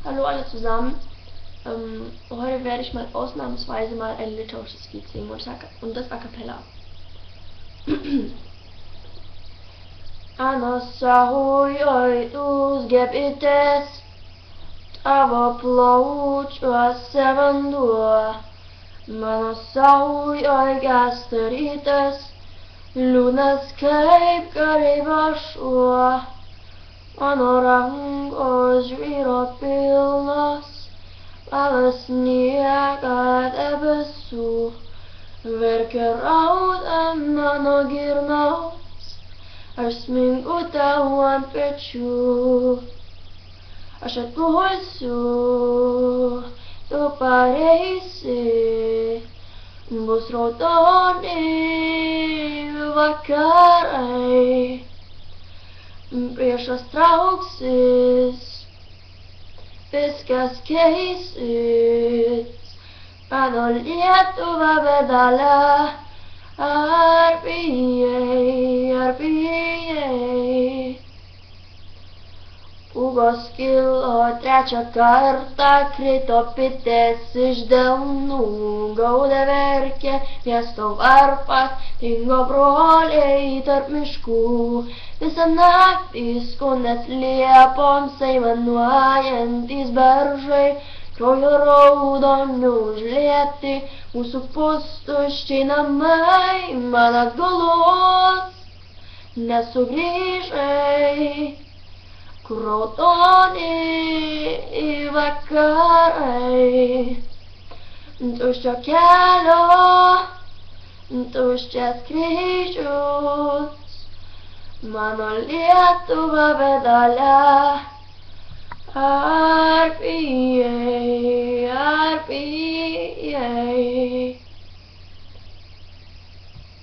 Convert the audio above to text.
Hallo alle zusammen. Heute werde ich mal ausnahmsweise mal ein litauisches Lied singen und das a cappella. Anasahujoitus gebites tavo plaučiuose vanduo, mano saujoj gęsta liūdnas kaip kareivio šuo, mano rankos žvyro pilnos, balas sniegą debesų, verkia rauda mano girnos, aš smingu tau ant pečių. Aš atpūsiu, tu pareisi, bus raudoni vakarai, priešas trauksis, viskas keisis, mano Lietuva bedale, ar bijai. Pūgos kilo trečią kartą, krito bitės iš delnų, gaudė verkė miesto varpas, dingo broliai tarp miškų. Visą naktį skundės liepoms aimanuojantys beržai, kraujo raudoniu užlieti mūsų pustuščiai namai, man atgalos nesugrįžai. Raudoni vakarai, tuščio kelio, tuščias kryžius, mano Lietuva bedale, ar bijai.